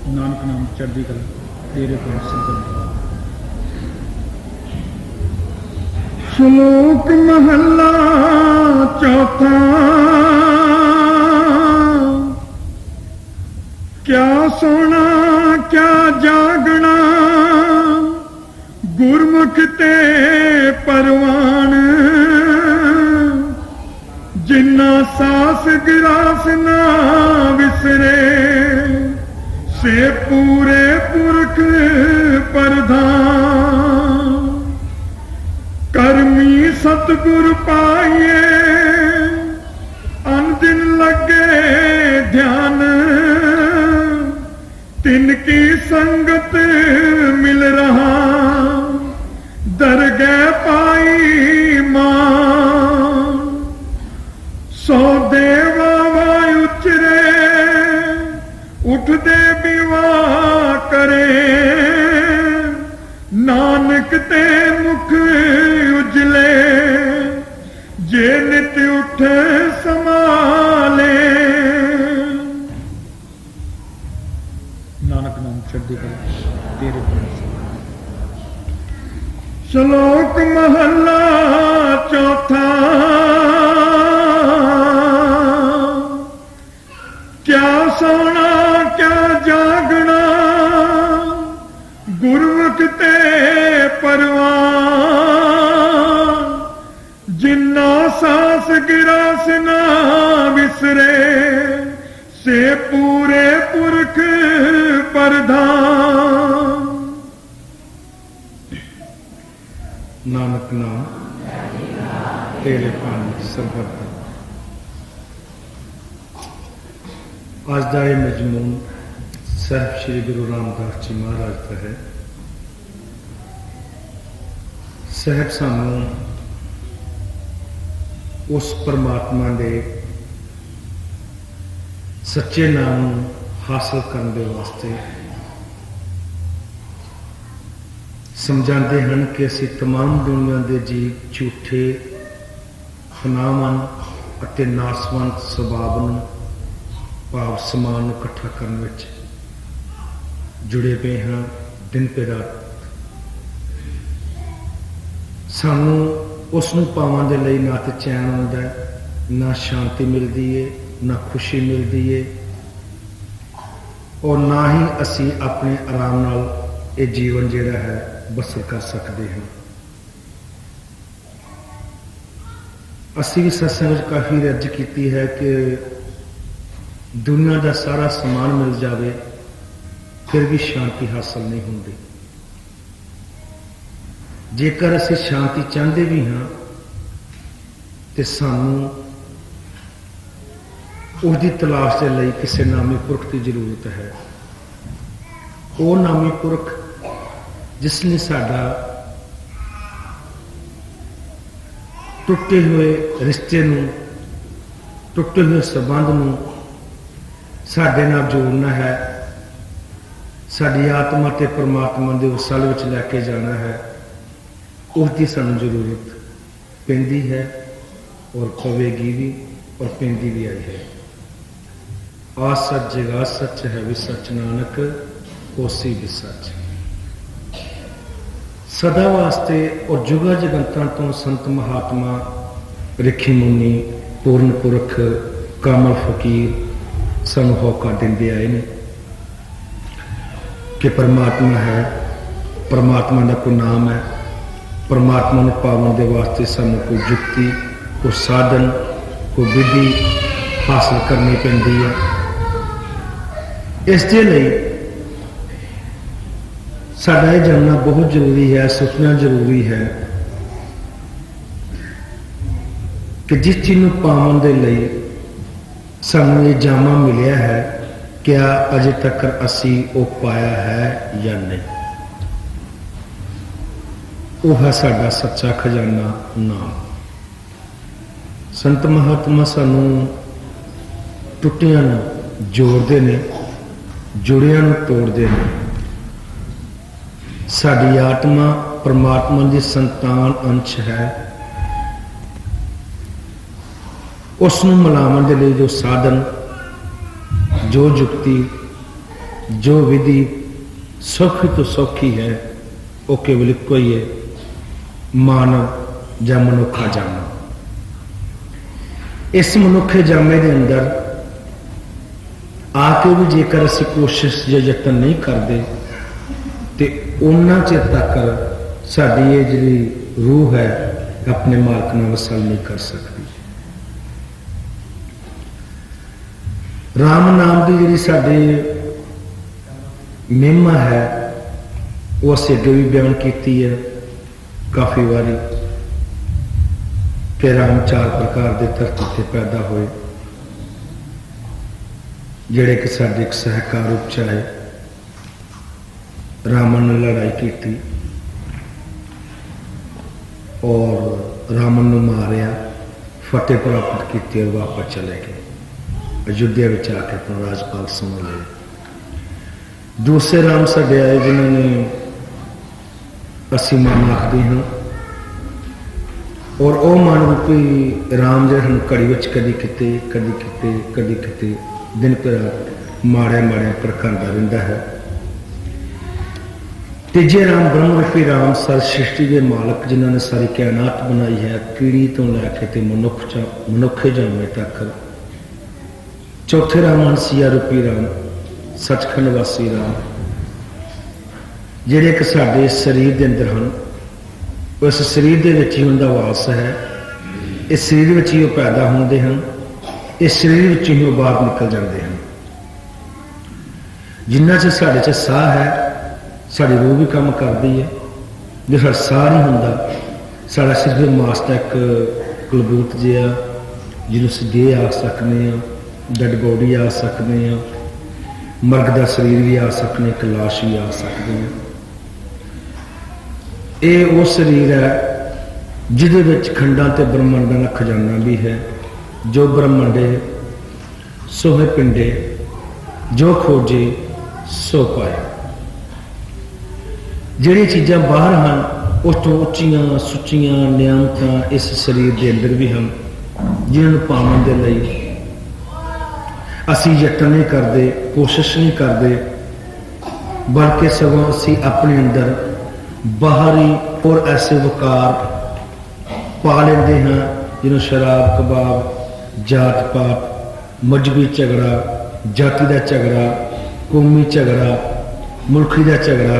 नानक नाम चढ़दी कला तेरे पिंड सिद्धन। श्लोक महला चौथा। क्या सोना क्या जागना गुरमुख ते परवान। जिन्ना सास गिरास ना विसरे से पूरे पुरख प्रधान। करमी सतगुर पाइए अन दिन लगे ध्यान। तिनकी संगत मिल रहा दरगह पाई मान। सौ देवा उचरे उठदे विवाह करे। नानक ते मुख उजले जे नित उठे समाले। नानक नाम चढ़दी कला तेरे पिंड। श्लोक महला चौथा। क्या सोना क्या जागना गुरमुख ते परवान। जिन्ना सास गिरास ना विसरे से पूरे पुरख प्रधान। नानक नाम तेरे पिंड सिद्धन। आज का यह मजमून साहिब श्री गुरु रामदास जी महाराज का है। साहिब सानू उस परमात्मा के सच्चे नाम हासिल करने वास्ते समझाते हैं कि असी तमाम दुनिया के जीव झूठे फनावन अते नासवंत सुभाव नूं भाव समान इकट्ठा करने विच जुड़े पे हाँ दिन पे रात। सानू उसनूं पावन दे लई ना तो चैन आउंदा है, ना शांति मिलती है, ना खुशी मिलती है, और ना ही असी अपने आराम नाल ये जीवन जिहड़ा है बसर कर सकते हैं। असी भी सत्संग काफ़ी रज की है कि दुनिया का सारा समान मिल जाए फिर भी शांति हासिल नहीं होती। जेकर असी शांति चाहते भी हाँ तो सानू उसकी तलाश के लिए किसी नामी पुरख की जरूरत है। वो नामी पुरख जिसने साडा टुटे हुए रिश्ते नूं, टुटे हुए संबंध नूं साडे नाल जोड़ना है, साडी आत्मा ते परमात्मा दे उस साल विच लैके जाना है। उसकी सानू जरूरत पैंदी है और पवेगी भी और पैंदी भी आई है। आ सच जगा सच है भी सच नानक होसी भी सच। सदा वास्ते और जुगा जगंतां तो संत महात्मा रिखी मुनि पूर्ण पुरख कामल फकीर सानू होका दिंदे आए ने कि परमात्मा है, परमात्मा का कोई नाम है, परमात्मा नूं पावन दे वास्ते सानू कोई जुक्ति, कोई साधन, कोई विधि हासिल करनी पैंदी है। इसके लिए साडा ये जानना बहुत जरूरी है, सोचना जरूरी है कि जिस चीज़ नूं पावन दे लई सानू ये जामा मिलिया है, क्या अजे तक असी वो पाया है या नहीं। वो है साडा सच्चा खजाना नाम। संत महात्मा सानू टुटियां नूं जोड़ते ने, जुड़ियां नूं तोड़ते हैं। साडी आत्मा परमात्मा की संतान अंश है। उसनूं मिलावन के लिए जो साधन, जो जुक्ति, जो विधि सौखी तो सौखी है वो केवल एक ही है, मानव या मनुखा जामा। इस मनुखे जामे के अंदर आके भी जेकर असी कोशिश या यतन नहीं करते तो उन्ना चिर तक साडी ये जिहड़ी रूह है अपने मालक नाल वसल नहीं कर सकती। राम नाम की जिहड़ी साडी महिमा है वो असीं अगे भी बयान की है काफ़ी बारी कि राम 4 प्रकार के धरती से पैदा होए, जिहड़े कि साडे एक सहकार रूप च आए। रावण ने लड़ाई की और रावण नूं मारिया, फतेह प्राप्त की और वापस चले गए, अयोध्या में आके अपना राजपाल समझ लिया। दूसरे राम साडे आए जिन्होंने असी मन आखते हैं, और वह मन रूपी राम जो हम घड़ी में कदी किते कदी किते कदी किते दिन पर रात माड़े माड़े भड़कांदा रहिंदा है। तीजे राम ब्रह्म रूपी राम सारी सृष्टि के मालक जिन्होंने सारी कायनात बनाई है, कीड़ी तो लैके ते मनुखे जामे तक। चौथे राम हंसिया रूपी राम, सचखंड वासी राम, जिहड़े कि साडे शरीर के अंदर हैं, उस शरीर के विच ही उनका वास है। इस शरीर विच ही वो पैदा होंदे हैं, इस शरीर विच ही वो बाहर निकल जाते हैं। जिन्ना चਿਰ साडे च साह है साडी रूह भी काम करती है। जो साडा साह नहीं होंदा, साडा सिर्फ मास का एक कलबूत जिहा जिन्होंने असीं देह आ सकते हैं, डेड बॉडी आ सकते हैं, मर्ग का शरीर भी आ सकते, एक लाश भी आ सकते हैं। ये वो शरीर है जिहदे विच खंडां ते ब्रह्मंडां दा खजाना भी है। जो ब्रह्मंडे सोहे पिंडे, जो खोजे सो पाए। जिहड़ी चीज़ां बाहर हैं उस तो उच्चियां सुच्चियां नियामतां इस शरीर के अंदर भी हैं, जिन्होंने पाने के लिए असी यतन नहीं करते, कोशिश नहीं करते, बल्कि सगों असी अपने अंदर बाहरी और ऐसे वकार पा लेंदे हैं जिन्होंने शराब कबाब, जात पात, मजहबी झगड़ा, जाति का झगड़ा, कौमी झगड़ा, मुल्की का झगड़ा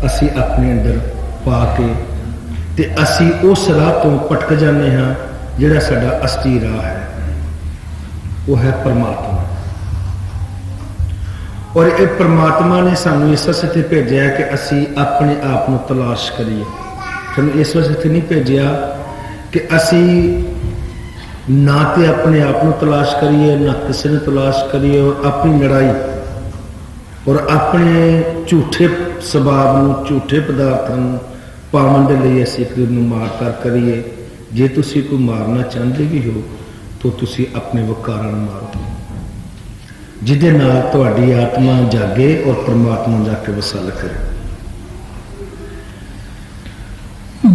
असी अपने अंदर पा के ते असी उस राह तो भटक जाते हैं जिहड़ा साडा असली राह है, वो है परमात्मा। और ये परमात्मा ने सानू इस वास्ते भेजा है कि असी अपने आप को तलाश करिए। सानू इस वास्ते नहीं भेजा कि असी ना तो अपने आप को तलाश करिए, ना किसी ने तलाश करिए, और अपनी लड़ाई और अपने झूठे सुभाव, झूठे पदार्थों पावन के लिए असी एक दूसरे मार कर करिए। जे तुसी कोई मारना चाहते भी हो तो तुसी अपने वकारां नूं मारो, जिहदे नाल तुहाडी आत्मा जागे और परमात्मा जाके वसल करे।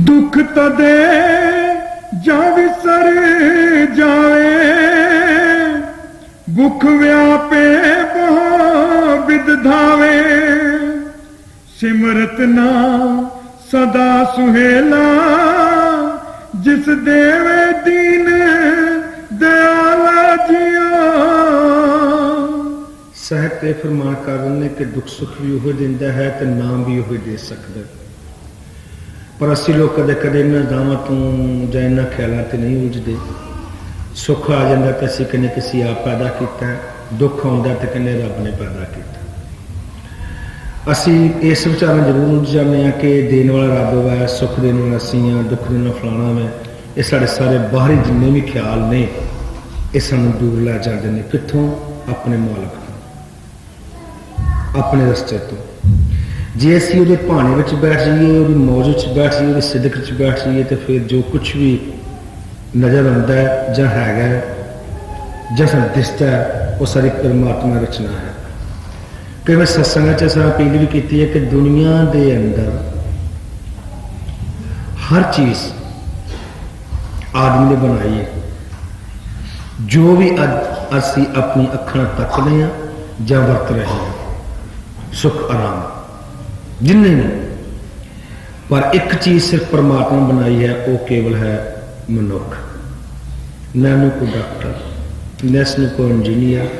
दुख तदे जा विसर जाए, भुख व्यापे बहु विद धावे, सिमरत ना सदा सुहेला, जिस देवे दीन दयाला जिया। साहित्य फरमान कर रहे कि दुख सुख भी उह दिंदा है तो नाम भी उह दे सकता है, पर असी लोग कदे कदे इन्हां दावां तो जां इन्हां ख्यालों से नहीं उलझते। सुख आ जाता तो असी कहने किसी आप पैदा किया है, दुख आता तो कहने रब ने पैदा किया। असी इस विचार जरूर उलझ जाते हैं कि देने वाला रब है, सुख देने वाला असी हाँ, दुख देने वाला फलाना है। ये सारे सारे बाहरी जिन्ने भी ख्याल ने ये सानू दूर लै जाते हैं। कित्थों? अपने मालक अपने रस्ते तो। जे असी वो भाने में बैठ जाइए, वो मौज में बैठ जाइए, सिदक च बैठ जाइए, तो फिर जो कुछ भी नज़र आता है जां हैगा जां सानू दिसदा है वो सारी परमात्मा रचना है। कई बार सत्संग च असां अपील भी की है कि दुनिया के अंदर हर चीज़ आदमी ने बनाई है। जो भी असी अपनी अखां तकने जां वरत रहे हैं, सुख आराम जिन्ने ने, पर एक चीज सिर्फ परमात्मा बनाई है, वो केवल है मनुख। ना नु को डॉक्टर, ना इसनु को इंजीनियर,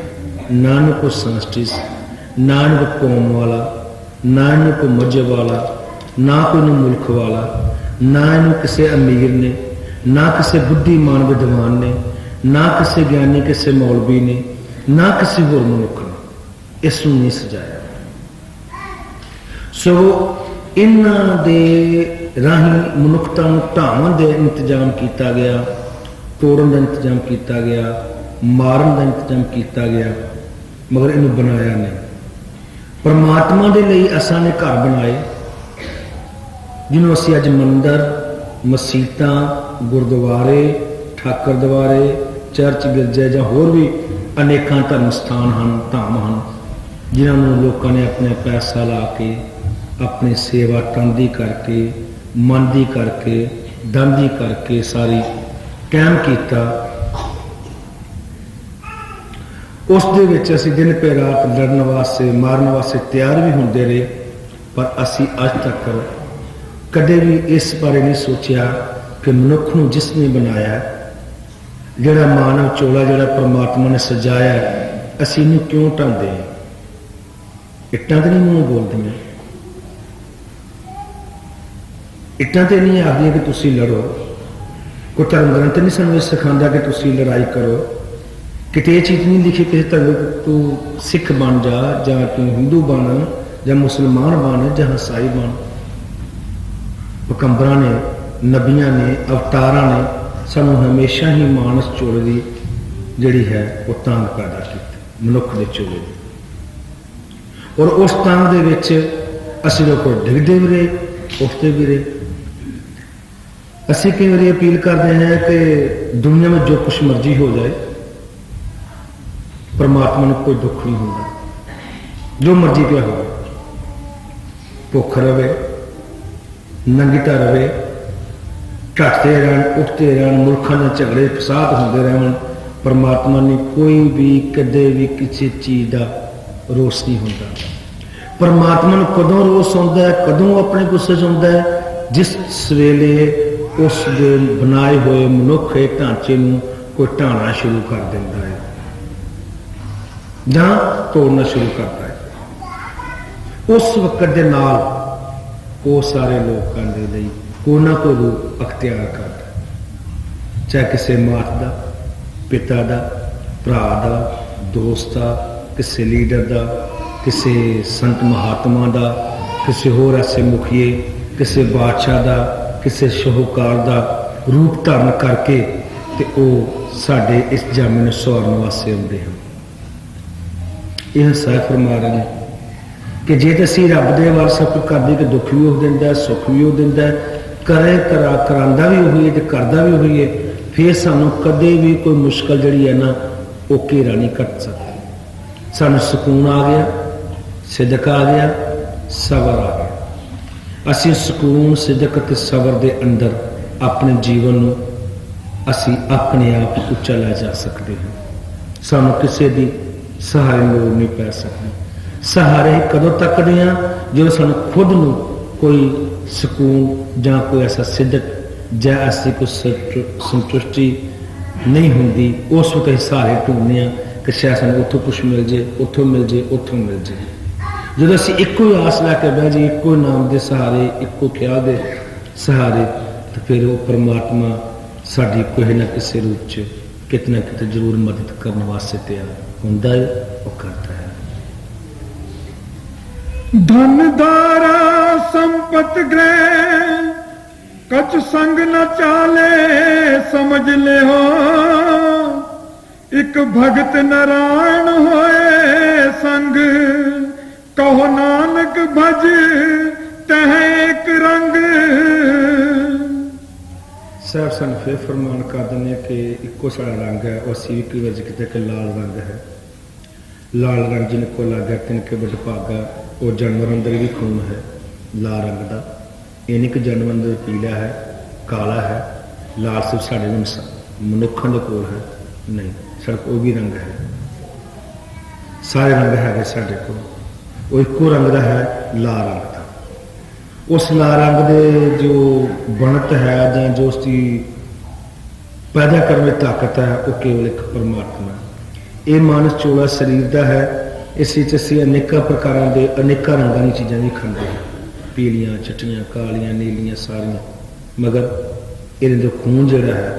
ना नु को साइंटिस्ट, ना नु को कौम वाला, ना नु को मजहब वाला, ना कोई नु मुल्क वाला, ना नु किसी अमीर ने, ना किसी बुद्धिमान विद्वान ने, ना किसी ज्ञानी, किसी मौलवी ने, ना किसी होर मनुख ने इसनूं नहीं सजाया। सो इन्हां दे राही मनुखता नूं ढावन दे इंतजाम किया गया, तोड़न का इंतजाम किया गया, मारन का इंतजाम किया गया, मगर इन्हें बनाया नहीं। परमात्मा के लिए असां ने घर बनाए जिन्होंने असीं अज मंदिर, मसीतां, गुरुद्वारे, ठाकर द्वारे, चर्च, गिरजे या होर भी अनेकां धर्म स्थान हैं, धाम हैं, जिन्होंने लोगों ने अपने पैसा ला के, अपनी सेवा टंदी करके, मनदी करके, दंदी करके सारी कायम किया। उस दे विच असीं दिन पे रात लड़न वास्ते, मारन वास्ते तैयार भी होंदे रहे, पर असीं अज तक कदे भी इस बारे नहीं सोचा कि मनुख नूं जिसने बनाया, जिहड़ा मानव चोला जिहड़ा परमात्मा ने सजाया, असीं इहनूं क्यों ढांदे हैं? इट्टां ते नहीं मूँह बोलदियां, इट्टां ते नहीं आखदियां कि तुसीं लड़ो, कोई धर्म ग्रंथ नहीं सानूं सिखांदा कि तुसीं लड़ाई करो, किते ये चीज़ नहीं लिखी किसी धर्म तू सिख बन जा, जां तू हिंदू बन, जां मुसलमान बन, जां ईसाई बन। पैगंबरां ने, नबियां ने, अवतारां ने सानूं हमेशा ही मानस चोले की जिहड़ी है वो तांग पैदा की मनुख के चोले की, और उस तांग दे विच असीं लोग डिगदे भी रहे, उठते भी रहे। असीं कई बार अपील करते हैं कि दुनिया में जो कुछ मर्जी हो जाए, परमात्मा ने कोई दुख नहीं होता, जो मर्जी क्या हो, भुख रवे, नंगिता रवे, घटते रहन, उठते रहन, मुल्कों में झगड़े फसाद होंदे रहन, परमात्मा ने कोई भी कदे भी किसी चीज़ का रोस नहीं होता। परमात्मा ने कदों रोस होंदा है, कदों अपने गुस्से च होंदा है, जिस वेले उस बनाए हुए मनुख ढांचे में कोई ढाना शुरू कर देता है जां तोड़ना शुरू करता है। उस वक्त दे नाल वो सारे लोगों के लिए कोई ना कोई रूप अख्तियार करता है, चाहे किसी मात का, पिता का, भरा का, दोस्त का, किसी लीडर का, किसी संत महात्मा का, किसी होर ऐसे मुखिए, किसी बादशाह का, किसी शाहूकार का रूप धारण करके ते वो साडे इस जामे नूं सवारन वास्ते आउंदे हैं। यह साफ फरमा रहे हैं कि जे तो असीं रब दे वाल सब कुछ करदे कि दुख भी वो दिंदा है, सुख भी वो दिंदा है, करे करांदा भी वही है ते करदा भी वही है, फिर सानूं कदे भी कोई मुश्किल जिहड़ी है ना वो घेरा नहीं कट सकती। सानूं सुकून आ गया, सिदक आ गया, सबर आ गया। असीं सुकून, सिदक ते सबर दे अंदर अपने जीवन नूं असीं अपने आप उच्चा लै जा सकते हैं। सानूं किसी दी सहारे लोड़ नहीं पै सकती। सहारे कदों तकदे हैं जो सानूं खुद नूं कोई सुकून जां कोई ऐसा सिदक जां ऐसी कोई संतुष्टि नहीं होंदी, उस वक्त सहारे ढूंढने हैं कि शायद सानूं उत्थों कुछ मिल जाए, उत्थों मिल जाए, उत्थों मिल जाए। जो असीं इक्को ही आस लैके बह जाइए, इक्को नाम के सहारे, इक्को ख्याल के सहारे, तो फिर वो परमात्मा साडी कोई ना किसी रूप च कितना कितने जरूर मदद करने वास्ते तैयार होंदा है, वो करता है। धन धारा संपत ग्रह कछ संग न चाले, समझ ले हो एक भगत नारायण होए संग, कहो नानक भज तह एक रंग। साहब सन फिर फरमान कर दें कि इको साड़ा रंग है, और असी भी कई बार जिक्र कि लाल रंग है। लाल रंग जिनको लग गया तिनके बड़ भागा, वो जानवर अंदर भी खून है लाल रंग का। ये नहीं कि जानवर अंदर पीला है, काला है, लाल सिर्फ साढ़े मनुखों के कोल है, नहीं, साढ़े कोई भी रंग है, सारे रंग है साढ़े को। वो एको रंग का है, लाल रंग का। उस लाल रंग के जो बनत है या जो उसकी पैदा करने की ताकत है वो केवल एक परमात्मा। ये मानस चोला शरीर का है, इस असी अनेक प्रकार के अनेक रंगों की चीज़ा भी खाते हैं, पीलियां चिट्टियां कालियां नीलियां सारियां, मगर इन्हें जो खून जोड़ा है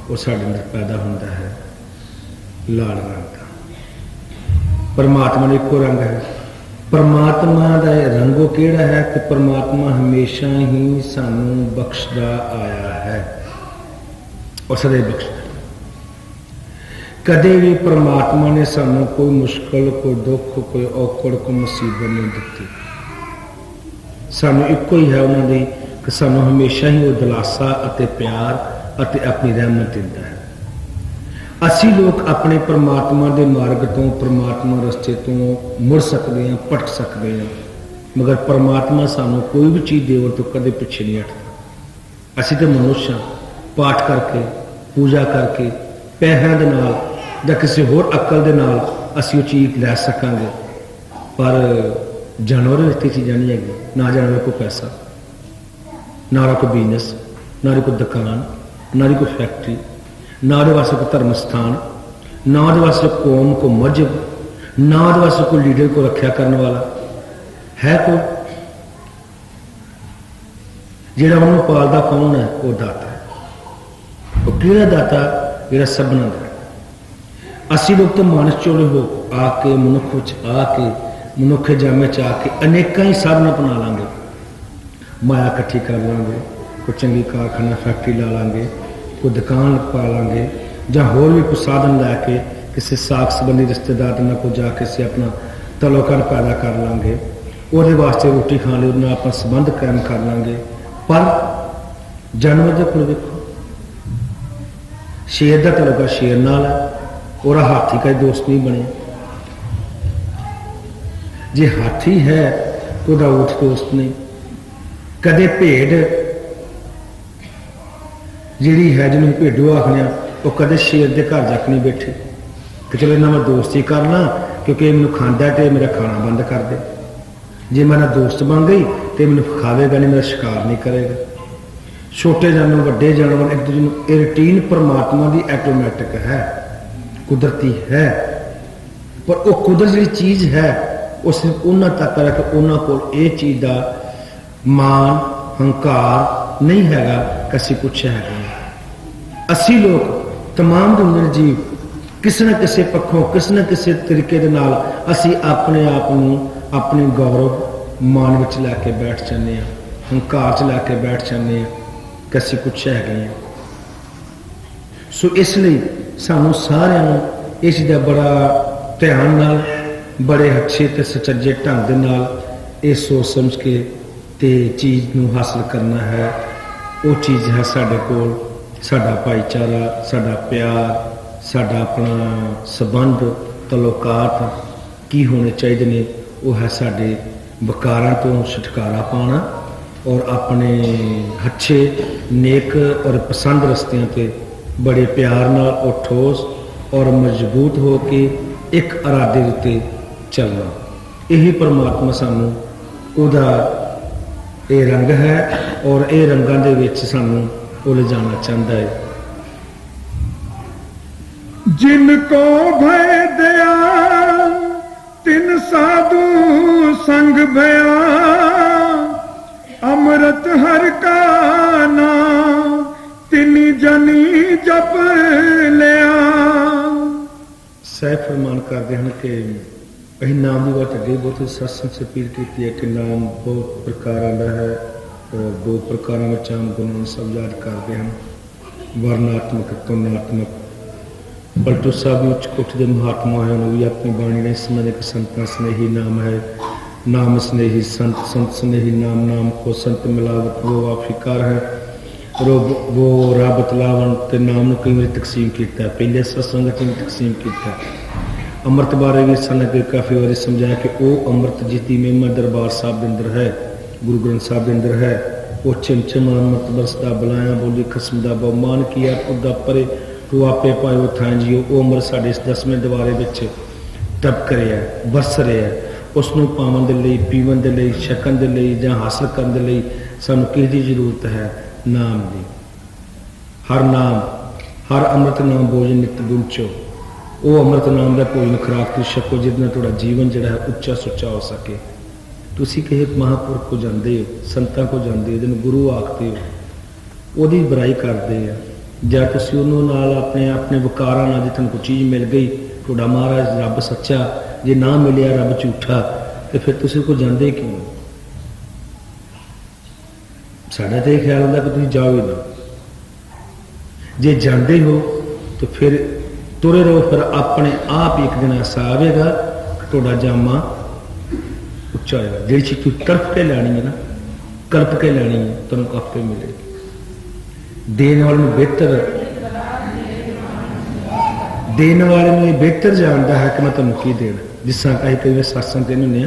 वो साढ़े अंदर पैदा होता है लाल रंग का। परमात्मा ने एको रंग है। परमात्मा का रंगो केड़ा है कि परमात्मा हमेशा ही सानू बख्शदा आया है और सदैव बख्शदा। कदे भी परमात्मा ने सानू कोई मुश्किल, कोई दुख, कोई औकड़, कोई मुसीबत नहीं दी। सानू एको ही है उन्होंने कि सानू हमेशा ही वो दिलासा अते प्यार अते अपनी रहमत दिंदा है। असी लोग अपने परमात्मा के मार्ग तो, परमात्मा रस्ते तो मुड़ सकते हैं, भटक सकते हैं, मगर परमात्मा सानू कोई भी चीज़ देवन तो कदे पिछे नहीं हटता। असी तो मनुष्य पाठ करके, पूजा करके, पैसों के नाल या किसी होर अकल के नाल असी वो चीज़ लै सकांगे, पर जानवर इतनी चीज़ा नहीं हैगी। ना जानवर को पैसा, ना कोई बिजनेस, ना कोई दुकान, ना कोई फैक्ट्री, ना वास्ते कोई धर्म स्थान, ना वास्ते कौम को मजहब, ना वास्ते कोई लीडर को रक्षा करने वाला है। कोई जिहड़ा उन्होंने पालदा कौन है? वो दाता है। वो किहड़ा दाता? जिहड़ा सबना दा। असी लोग तो मानस चोले हो आके मनुख विच आके मनुखे जामे च आके अनेका ही साधन अपना लांगे, माया इकट्ठी कर लांगे, कोई चंगी कारखाना फैक्ट्री ला लांगे, कोई दुकान पा लांगे, ਜਾਂ होर भी कोई साधन लैके किसी साख संबंधी रिश्तेदार को जाके असी अपना तलोकन पैदा कर लांगे, वो वास्ते रोटी खाने उन्हें अपना संबंध कायम कर लांगे। पर जानवर के कोल देखो, शेर का तलोका शेर नाल है, और हाथी का दोस्त नहीं बने। जे हाथी है तो ऊठ दोस्त नहीं। कदे भेड़ जिहड़ी है जिन्होंने भेडू आखने, वो कदे शेर के घर जाके नहीं बैठे कि चलो इन्हें मैं दोस्ती करना क्योंकि मैनू खांदा है तो मेरा खाना बंद कर दे। जे मेरा दोस्त बन गई तो मैनू खावेगा नहीं, मेरा शिकार नहीं करेगा। छोटे जानवर वड्डे जानवर एक दूसरे ये रूटीन परमात्मा की ऑटोमैटिक है, कुदरती है, पर वो कुदरत जी चीज़ है वो सिर्फ उन्होंने तक है कि उन्होंने को ये चीज़ का मान हंकार नहीं हैगा कि असी कुछ है। असी लोग तमाम दुनिया जीव किसी न किसी पक्षों किसी न किसी तरीके दे नाल असी अपने आप को अपने गौरव मान विच लैके बैठ जाते हैं, हंकार च लैके बैठ जाते हैं कि असी कुछ है। सो इसलिए सानू सारिਆਂ ਨੂੰ इस चीज़ का बड़ा ध्यान नाल बड़े अच्छे ते सुचज्जे ढंग दे नाल ये सोच समझ के ते चीज़ नू हासिल करना है। वो चीज़ है साडे कोल साडा भाईचारा, साडा प्यार, साडा अपना संबंध तलोकात की होने चाहिए ने। वो है साडे बकारां तो छुटकारा पाना और अपने अच्छे नेक और पसंद रस्तियां ते बड़े प्यार नाल और ठोस और मजबूत हो के एक इरादे उत्ते चलना। यही परमात्मा सानू उहदा ये रंग है और ये रंगां दे विच सानू ले जाना चाहता है। जिनको भय दया तिन साधु संग भया, अमृत हर का नाम तिनी जनी जप लिया। सह फरमान करते हैं कि अं नाम की बात अगे बहुत सत्संग से अपील की है कि नाम बहुत प्रकार का है और दो प्रकार में आम गुणों सब याद करते हैं, वर्णात्मक तुलनात्मक। पलटू साहब उच्च कोट के महात्मा है उन्होंने भी अपनी बाणी ने समझे कि संतां स्नेही नाम है, नाम स्नेही संत, संत स्नेही नाम, नाम को संत मिलावट वो आप शिकार है वो रब तलावन ते नाम को कई बार तकसीम किया, पहले सत्संग तकसीम किया। अमृत बारे भी सन अगे काफ़ी बार समझाया कि वो अमृत जिसकी महिमा दरबार साहब के अंदर है, गुरु ग्रंथ साहब के अंदर है। वो चिमचम अमृत बरसदा बुलाया बोली खसम का बहुमान किया खुदा परे तू आपे पायो थां जियो। वो अमृत साढ़े इस 10वें दवारे तब करे बरस रहे है। उसनों पावन के लिए, पीवन के लिए, छकन के लिए या हासिल करने के लिए सानू किसकी जरूरत है? नाम की। हर नाम, हर अमृत नाम भोजन नित गुंचो, वो अमृत नाम का भोजन खुराक तुम छको जिसमें थोड़ा जीवन जोड़ा है उच्चा सुच्चा हो सके। तुसी किसी महापुरख को जानते हो, संतां को जानते हो, जिन्हें गुरु आखते हो, ਉਹਦੀ बुराई करते हैं ਜਾਂ ਤੁਸੀਂ ਉਹਨੂੰ ਨਾਲ ਆਪਣੇ ਆਪਣੇ ਵਿਕਾਰਾਂ ਨਾਲ, ਜੇ ਤੁਹਾਨੂੰ ਕੋਈ ਚੀਜ਼ ਮਿਲ ਗਈ, ਤੁਹਾਡਾ ਮਹਾਰਾਜ ਰੱਬ ਸੱਚਾ, ਜੇ ਨਾ ਮਿਲਿਆ ਰੱਬ ਝੂਠਾ, ਤੇ ਫਿਰ ਤੁਸੀਂ ਕੋ ਜਾਂਦੇ ਕਿਉਂ? ਸਾਡਾ ਤਾਂ ਇਹ ਖਿਆਲ ਹੁੰਦਾ ਕਿ ਤੁਸੀਂ ਜਾਓ ਹੀ ਨਾ। ਜੇ ਜਾਂਦੇ ਹੋ ਤਾਂ ਫਿਰ ਤੁਰੇ ਰਹੋ, ਫਿਰ ਆਪਣੇ ਆਪ ਇੱਕ ਦਿਨ ਐਸਾ ਆਵੇਗਾ ਤੁਹਾਡਾ ਜਾਮਾ ਉੱਚਾ ਹੋਏਗਾ। ਜਿਹੜੀ ਚੀਜ਼ ਤੁਸੀਂ ਤੜਪ ਕੇ ਲੈਣੀ ਹੈ ਨਾ, ਕਲਪ ਕੇ ਲੈਣੀ ਹੈ, ਤੁਹਾਨੂੰ ਆਪੇ ਮਿਲੇਗੀ। देने वाले बेहतर, देने वाले में बेहतर जानता है कि मैं तुम की देना। जिस तरह कई कई सत्संग कहने होने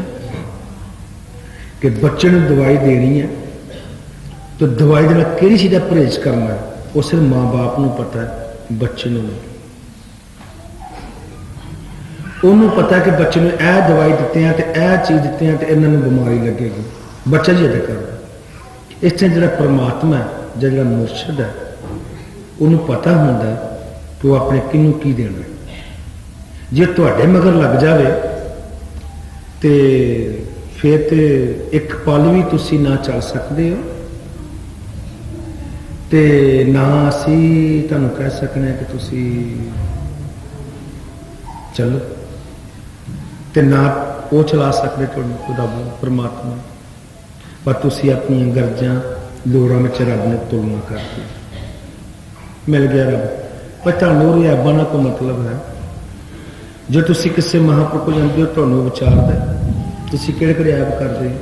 कि बच्चे ने दवाई देनी है, तो दवाई देना किहड़ी चीज़ का परहेज करना है, वो सिर्फ माँ बाप को पता है, बच्चे को नहीं। उन्होंने पता है कि बच्चे ने यह दवाई दी है, तो यह चीज़ दी है, तो इन्होंने बीमारी लगेगी। बच्चा जी अदा करता। इस तरह जो परमात्मा है, जो मुर्शद है, उन्होंने पता होंगे कि वो अपने किनू की देना है। जे तुहाडे मगर लग जाए तो फिर तो एक पल भी तुसी ना चल सकते हो, तो ना असी तुहानू कह सकते कि तुसी चलो, तो ना वो चला सकते तुहानू रब परमात्मा, पर तुसी अपनी गरजां लोड़ां में रब ने तुलना करती। मिल गया रब, पर तुहानू रियाबा ना कोई मतलब है। जो तुसी किसी महापुरुष को जानते हो, तुहानू विचारदा तुसी किहड़े किहड़े ऐब करदे हो?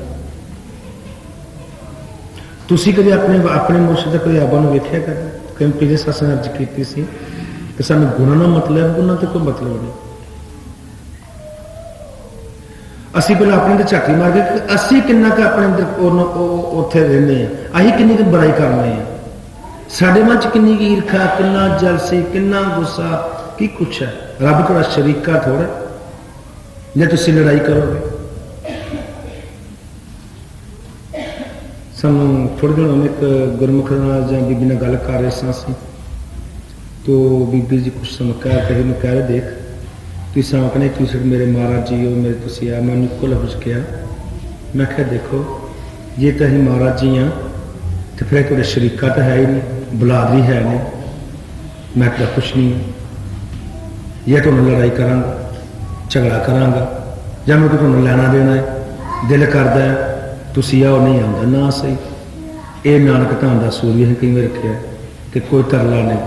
तुसी कदे अपने अपने मुर्शिद के रियाबा नू वेखिया कदे? कई पीछे सत्संग अर्ज कीती सी कि सानू गुणां नाल मतलब, गुणां ते कोई मतलब नहीं। असी पहले अपने ते झाती मार के असी किन्ना क अपने अंदर उत्थे रहने हैं, असी किन्नी क बुराई करने हैं, साडे मन च किन्नी की ईर्खा, किन्ना जलसी, किन्ना गुस्सा, की कुछ है। रब थोड़ा शरीका थोड़ा जे तुसी लड़ाई करोगे। सानू थोड़े दिन हम एक गुरमुख नाल जां बीबी नाल गल कर रहे सां, तो बीबी जी कुछ समय कह रहे देख तुम सामने तुम मेरे महाराज जी हो, मेरे तुम आ। मैं इको लफ्ज किया, मैं क्या देखो जे तो अं महाराज जी हाँ तो फिर थोड़े शरीका तो है ही नहीं, बुलादरी है नहीं, मैं तो कुछ नहीं ये तुम लड़ाई करांगा, झगड़ा करांगा, या मैं तुम लैना देना है, दिल करता है तुम आओ, नहीं आता ना सही। ये नानक धाम का सूल भी कई बार रखा कि कोई तरला नहीं,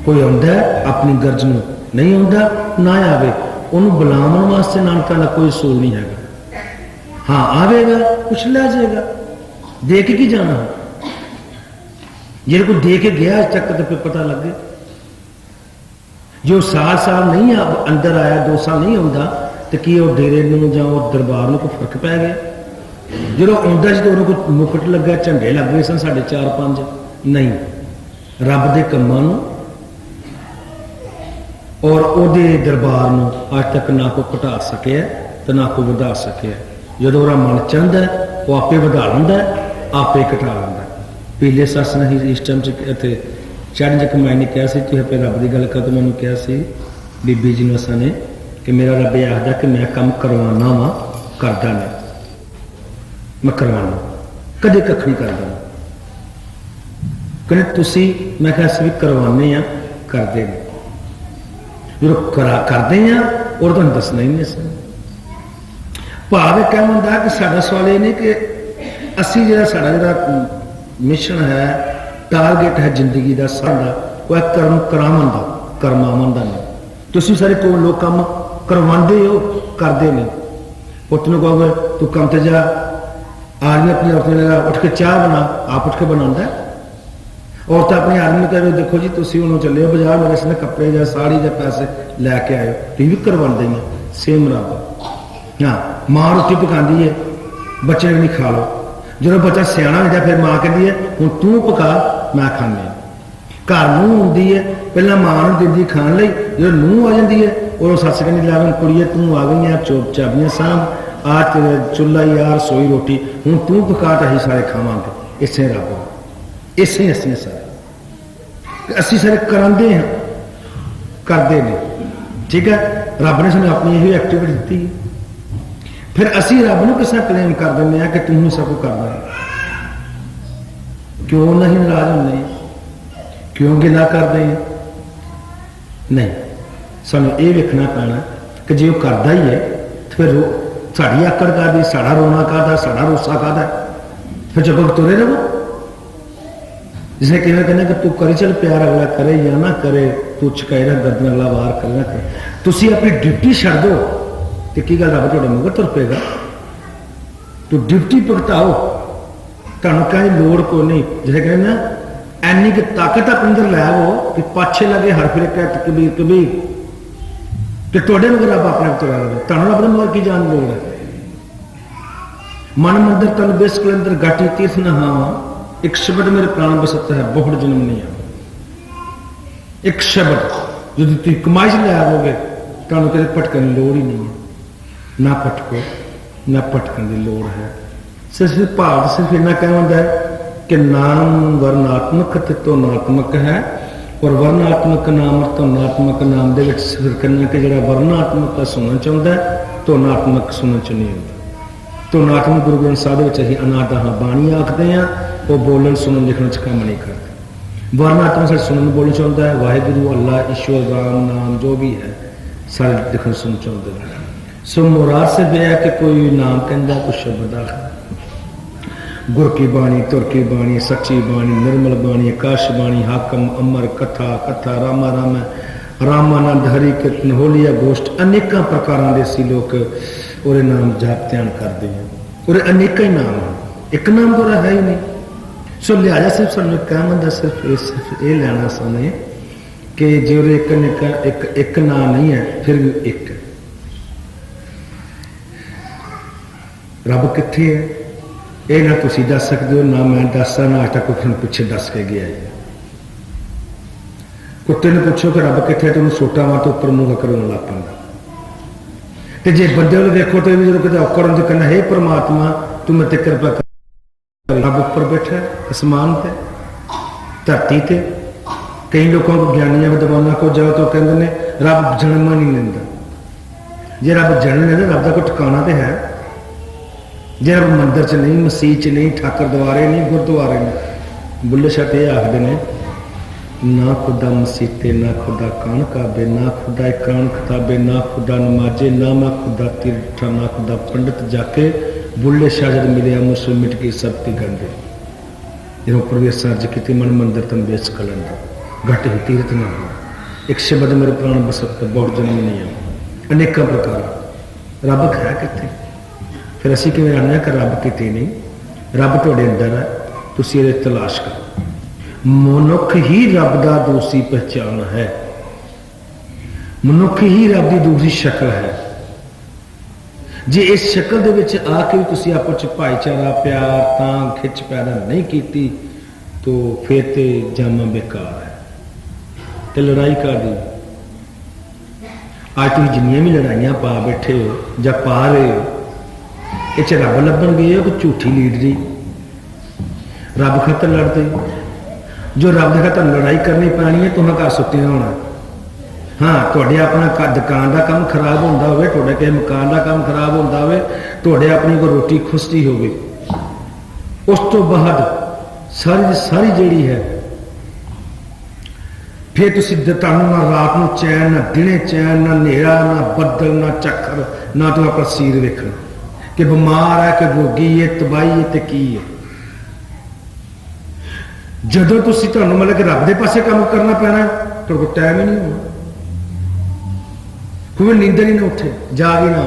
कोई आता अपनी गर्ज में नहीं आता ना आवे, उन्होंने बुलावन वास्ते नानका का कोई सूल नहीं है। हाँ आवेगा कुछ लै जाएगा, दे के की जाना है, जे कोई दे के गया अज तक तो फिर पता लगे। जो साल साल नहीं अंदर आया, 2 साल नहीं आता, तो की वो डेरे या दरबार में कोई फर्क पै गया? जो आता जी तो कोई मुकुट लगे, झंडे लग गए सन 4-5 नहीं, रब के कामों और उहदे दरबार में अज तक ना कोई घटा सके तो ना कोई वधा सके। जो वह मन चाहता है वो आपे वधा लेंदा, आपे घटा लेंदा। पीले सस ने इस टाइम चढ़ च कमाई ने कहा तुम अपने रब की गल कर, तो मैंने कहा बीबी जी ने असा ने कि मेरा रब यह आखदा कि मैं काम करवाना वा, करदा नहीं, मैं करवाना कदे कख नहीं करदा। कहने तुसी, मैं कहा असीं भी करवाने आ, करदे नहीं। जो करते हैं और तुम दसना ही नहीं सन। भाव क्या होंगे कि साडा सवाल ये नहीं कि असी जो मिशन है, टारगेट है जिंदगी का साडा वो है कर्म करावन का, करमावन का नहीं। तुम सारे को लोग काम करवाते हो, करते नहीं। पुत ने कहोगे तू काम ते जा, आदमी अपनी औरत ने उठ के चाह बना, आप उठ के बनाता है। औरत अपने आदमी कहो देखो जी तुम हूँ चले हो बाजार, मेरे इसने कपड़े या साड़ी या पैसे लैके आए, तुम भी करवाते हैं। सेम रब। हाँ माँ रोटी पकाती है, बच्चे ने नहीं खा लो, जो बच्चा सियाना होता फिर माँ कहती है हूँ तू पका मैं खाने। घर नूह होंगी है, पहला माँ दी खाने, जो नूह आ जाती है और सस कहती ला कुड़िए तू आ गई है चोप चाबियां साहब आ तेरे चुल्हा ही आ रसोई रोटी हूँ तू पका तो अं सारे खावे इसे रब इसे असी सारे असी सारे कराते हैं करते हैं ठीक है रब ने सानू अपनी यही एक्टिविटी दी फिर असी रब न किस क्लेम कर दें कि तू सब कुछ करना क्यों नहीं नाराज होने क्यों गिला करते हैं नहीं सानू ये वेखना पैना कि जो करता ही है तो फिर साड़ी आकड़ कर साड़ा रोना कहता साड़ा रोसा कहता फिर चुप तुरे रहो जिसे कहना कि तू करी चल प्यार अगला करे या ना करे तू चुकाई रहा गर्दन अगला वार करे ना करे तुसी अपनी ड्यूटी छड़ दो तो की गल रब तुहाडे मगर तुर पेगा तो ड्यूटी भुगताओ तुहानू कहने लोड़ कोई नहीं जिसे कहना एनी की ताकत अपने अंदर लै आवो कि पाछे लगे हर फिर कबीर कबीर तो तुहाडे मगर रब अपने आप तुरा लगे तुहानू रब दे मगर की जान लोड़ है मन मंदिर तन बेस के अंदर गाटी तीर्थ नहावा एक शब्द मेरे प्राण बसत है बहुत जन्म नहीं आ एक शब्द जो तुम कमाई से ले आओगे तुहानू कदे भटकन की लोड़ ही नहीं है ना भटको ना भटकन की लोड़ है सिर्फ भाव सिर्फ इन्ना कहना है कि नाम वर्णात्मक ते तुलनात्मक है और वर्णात्मक नाम और तुलनात्मक नाम दे विच सिर्फ कहना कि जिहड़ा वर्णात्मक का सुनना चाहता है तुलनात्मक सुनने च नहीं आता तुलनात्मक गुरु ग्रंथ साहिब विच असीं अनादहा बाणी आखते हैं वो बोलन सुनन लिखने च काम नहीं करते वर्णात्मक सारे सुनन बोलना चाहता है वाहिगुरु अल्लाह ईश्वर राम नाम जो भी है सारे लिखन सुन चाहते हैं सो मुराद से यह है कि कोई नाम कहता कुछ शब्द आखिर गुर की बाणी तुर की बाणी सच्ची बाणी निर्मल बाणी आकाश बाणी हाकम अमर कथा कथा रामा राम रामानंद हरि कीर्तन होलिया गोष्ठ अनेक प्रकार के लोग और नाम जाप ध्यान करते हैं और अनेक ही नाम हैं एक नाम तो है ही नहीं सो लिहाजा सिर्फ सानू कहना सिर्फ ये लेना सामने कि जो एक नाम नहीं है फिर भी एक रब कित्थे है ये ना तुसी दस सकते हो ना मैं दसदा ना अज तक कोई पिछे दस के गया है कुत्ते ने पूछो कि रब कित्थे तुम सोटा मार तो उपर मुंह करवाने लग पैंदा जे बंदे वाले देखो तो जो कितने औकड़ होंगे कहना हे परमात्मा तू मेरे कृपा कर रब उपर बैठा आसमान पे धरती ते कई लोगों को ज्ञानिया विद्वाना को जाओ तो कहते हैं रब जन्म नहीं लेंदा जे रब जन्म लेंदा रब का कोई ठिकाना तो है जे रब मंदिर च नहीं मसीह च नहीं ठाकर द्वारे नहीं गुरुद्वारे नहीं बुल्ले शाह ये आखते हैं ना खुदा मसीते ना खुदा कान काबे ना खुदा कान खताबे ना खुदा नमाजे ना मैं खुदा तीर्था ना खुदा पंडित जाके बुल्ले शाह जब मिले मुसलिम मिट की सब की गंदे जो प्रवेश सर्ज की मन मंदिर तन बेच कलंदा घट ही तीर्थ ना हो एक शब्द मेरे प्राण बसत बहुत जन्म नहीं है अनेक प्रकार रब है कितने फिर असी किवें आने कि रब किते नहीं रब तुहाडे अंदर है तुसीं इहदी तलाश करो मनुख ही रब का दूसरी पहचान है मनुख ही रब की दूसरी शक्ल है जे इस शक्ल दे विच आके भी तुसीं आपस च भाईचारा प्यार तांग खिच पैदा नहीं की तो फिर तो जामा बेकार है तो लड़ाई कर दी आज तुम जिन्नियां भी लड़ाइयां पा बैठे हो या पा रहे हो ये रब लभन गए हो कि झूठी लीडरी रब खातर लड़ते जो रब के खातर लड़ाई करनी पैनी है तुम्हें घर सुत्तिया होना हाँ थोड़े अपना दुकान का काम खराब होता हो थोड़े किसी मकान का काम खराब होता हो थोड़े अपनी कोई रोटी खुसती हो उस तो बाद सारी सारी जी है फिर तुम ना रात में चैन ना दिने चैन ना नेरा ना बदल ना चक्कर ना तो अपना सीर वेखना कि बीमार है कि रोगी है तबाही है तो की है जदों तुम मतलब कि रब के पासे काम करना पैना तो कोई टाइम ही नहीं होना कोई नींदर ही ना उठे जाग ही ना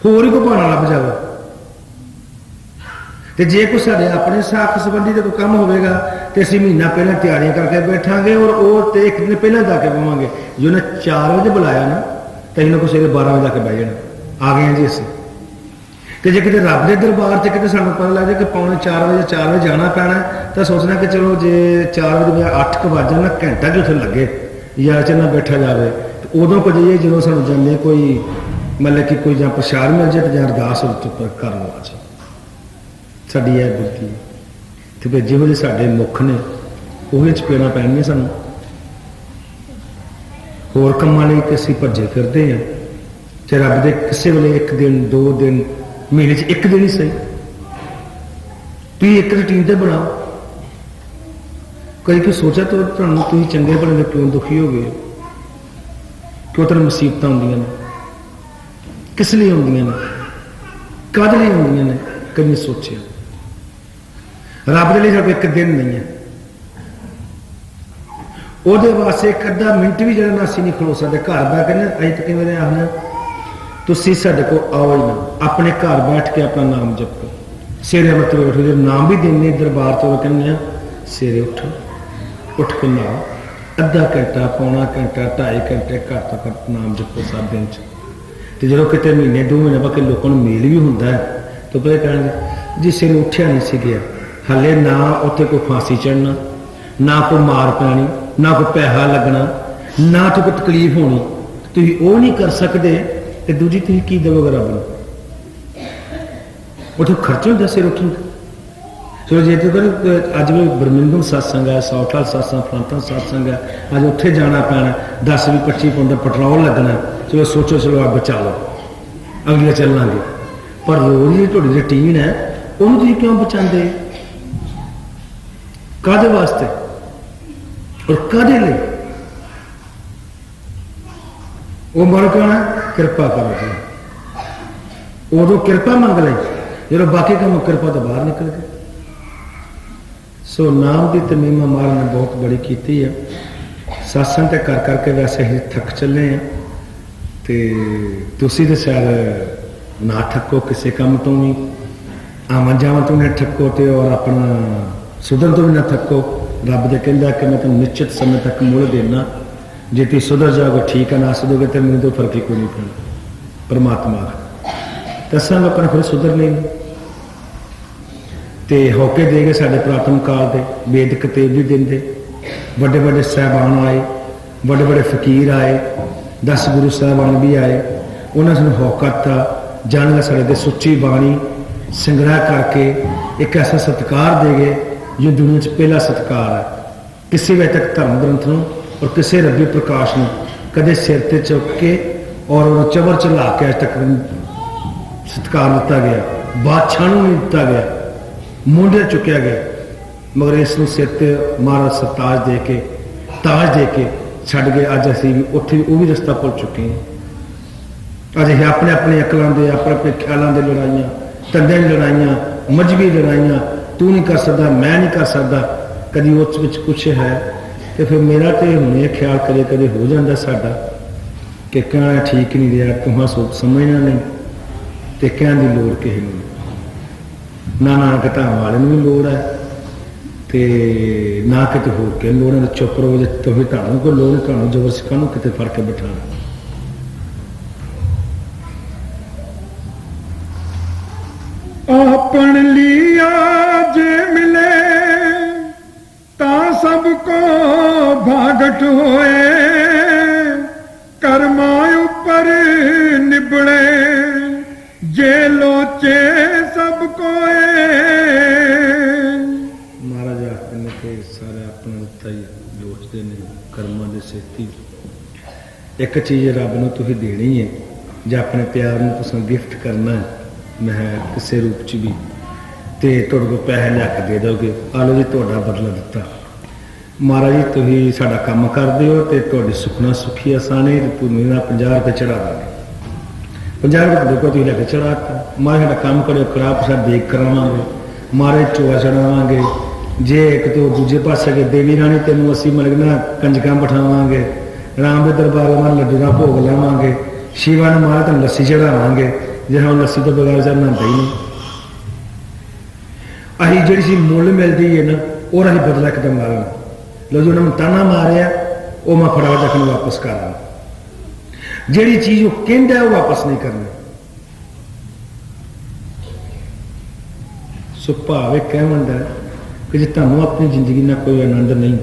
होर ही कोई बहाना लभ जाए तो जे कोई साढ़े अपने साख संबंधी जो काम होगा तो असं महीना पहले तैयारियां करके बैठांगे और वो तो एक दिन पहले जाके पवांगे जो उन्हें 4 बजे बुलाया ना तो इन्होंने कुछ 12 बजे जाके बह जाना आ गए जी असं तो जे कितने रब के दरबार से कितने सूँ पता लग जाए कि पौने 4 बजे जाना पैना तो सोचना कि चलो जे 4 बजे 8 बज जाए ना घंटा कि उसे लगे या च ना बैठा जाए उदों को जाइए जो सानू जाने कोई मतलब कि कोई जां प्रशाद मिल जाए तो जां अरदास कर लो आज साडी यह बुद्धि तो फिर जिहो जिहे साडे मुख ने उही चपेड़ा पैणियां सानू होर कामां लई ते असीं भज्जे फिरदे हैं ते रब दे किसी वेले एक दिन 2 दिन महीने च एक दिन ही सही तुसीं एक रूटीन ते बनाओ कई कोई सोचा तो तुसीं चंगे भले क्यों दुखी हो गए क्यों तेन मुसीबत आउंदियां ने किस लिए आउंदियां ने कद लिए आउंदियां ने कभी सोचिया रब दे लिए सिर्फ एक दिन नहीं है ਉਹਦੇ ਵਾਸਤੇ ਇੱਕ ਅੱਧਾ ਮਿੰਟ ਵੀ ਜਿਹੜਾ ਨਾ ਅਸੀਂ ਨਹੀਂ ਖਲੋ ਸਕਦੇ ਘਰ ਬੈ ਕੇ ਨਾ ਅਸੀਂ ਤਾਂ ਕਿਵੇਂ ਆਖਦੇ ਤੁਸੀਂ ਸਾਡੇ ਕੋਲ ਆਓ ਹੀ ਨਾ ਆਪਣੇ ਘਰ ਬੈਠ ਕੇ ਆਪਣਾ ਨਾਮ ਜਪੋ ਸਵੇਰੇ ਮਤਲਬ ਉੱਠੋ ਜੇ ਨਾਮ ਵੀ ਦਿੰਦੇ ਦਰਬਾਰ ਤੋਂ ਕਹਿੰਦੇ ਆ ਸਵੇਰੇ ਉੱਠੋ ਉੱਠ ਕੇ ਨਾ ਅੱਧਾ ਘੰਟਾ ਪੌਣਾ ਘੰਟਾ 2.5 ਘੰਟੇ ਘੱਟ ਤੋਂ ਘੱਟ ਨਾਮ ਜਪੋ ਸਭ ਦਿਨ ਚ ਤੇ ਜਦੋਂ ਕਿਤੇ ਮਹੀਨੇ 2 ਮਹੀਨੇ ਬਾਅਦ ਲੋਕਾਂ ਨੂੰ ਮੇਲ ਵੀ ਹੁੰਦਾ ਹੈ ਤਾਂ ਪਤਾ ਕਹਿਣਗੇ ਜਿਸੇ ਨੂੰ ਉੱਠਿਆ ਨਹੀਂ ਸੀ ਗਿਆ ਹਲੇ ਨਾ ਉੱਥੇ ਕੋਈ ਫਾਂਸੀ ਚੜਨਾ ਨਾ ਕੋਈ ਮਾਰ ਪੈਣੀ ना कोई पैसा लगना ना तो कोई तकलीफ होनी तुम वो नहीं कर सकते तो दूजी तुम की दोगे रब को खर्चे होंगे सिर उठन चलो जे तो अज भी बर्मिंघम सत्संग है सौठाल सत्संग फलांता सत्संग है अज उत्थे जाना पैना 10 भी 25 पाउंड पेट्रोल लगना चलो सोचो चलो आप बचा लो अगले चलांगे पर रोज की थोड़ी रूटीन है उन्होंने तुम क्यों बचाते काहदे वास्ते और कदे ले वो मरो क्यों है कृपा करो जी उदो कृपा मंग ले जो बाकी काम कृपा तो बाहर निकल गए सो नाम की तमीमा मार ने बहुत बड़ी की है सत्संग ते कर करके वैसे ही थक चले हैं ते तुसी तो शायद ना थको किसी काम तो भी आवन जावन तो नहीं थको तो और अपना सुधर तो भी ना थको रब दे कहंदा कि मैं तुम निश्चित समय तक मुड़ देना जे तुम सुधर जाओगे ठीक है ना सुधरोगे तो मैंने तो फर्क ही कोई नहीं पड़ना परमात्मा दसा मैं अपना फिर सुधर नहीं तो होके दे गए साढ़े पुरातन काल के वेद कतेब भी देंगे बड़े बड़े साहबान आए बड़े बड़े फकीर आए 10 गुरु साहबान भी आए उन्होंने सूँ होका दिता जान साढ़े सुच्ची बाणी संग्रह करके एक ऐसा सत्कार दे गए जो दुनिया च पहला सत्कार है किसी वे तक धर्म ग्रंथ न और किसी रबी प्रकाश ने कदे सिर ते चुक के और चवर चला के अज तक सत्कार दिता गया बादशाह नहीं दिता गया मुंडे चुकया गया मगर इस सिर ते महाराज सरताज दे के ताज दे के छड़ गए अज असी भी उत्थे वो भी रस्ता भुल चुके हैं अज अपने अपने अकलों के अपने अपने ख्यालों की लड़ाइयाँ तंदे लड़ाइयाँ मजहबी लड़ाइयाँ तू नहीं कर सकता मैं नहीं कर सकता कभी उस कुछ है तो फिर मेरा तो हुणे ख्याल कदे कदे हो जाता साडा कि कहना ठीक नहीं रहा तुहां सोच समझना नहीं तो कहने की लोड़ किसी को ना नानक धाम वाले भी लोड़ है तो ना कितने होर के लोड़ है चुप रहो तो फिर तुहानूं कोई लोड़ तुहानूं जबरदस्ती काहनूं किते फड़ के बिठाना आपन लिया जे मिले ता सबको भागट होए कर्मा ऊपर निबड़े जे लोचे सबको महाराज आखने के सारे अपना दिता ही लोचते ने कर्मा दे सेती एक चीज़ रब नूं तुसीं देनी है जे अपने प्यार नूं तुसीं गिफ्ट करना है मैं किसी रूप च भी तो तुहाडे कोल पैसे लिया दे दोगे आ लो जी तुहाडा बदला दिता महाराज जी तुसीं साडा काम करदे हो तो तुहाडी सुखना सुखी आसानी तो मेरा 50 रुपये चढ़ा देंगे 50 रुपये देखो तुसीं लैके चढ़ाता महाराज साडा काम करो खराब प्रसाद देख करावांगे महाराज चोआ चढ़ावांगे जे एक तो दूजे पासे के देवी रानी तेनों असीं मतलब ना कंजकां बिठावांगे राम दे दरबार में लड्डू का भोग लावांगे शिवा ने महाराज तेन लस्सी चढ़ावांगे जे हम लस्सी तो बगैर चाह नहांदा ही नहीं असीं जिहड़ी चीज़ मुल मिलती है ना और असीं बदला एकदम मारना लो जी उन्होंने ताना मारिया वो मैं फटाफट रखने वापस कर रहा जिहड़ी चीज़ वो कहंदा वो वापस नहीं करनी सो भाव एक कह है कि जे तुहानूं अपनी जिंदगी में कोई आनंद नहीं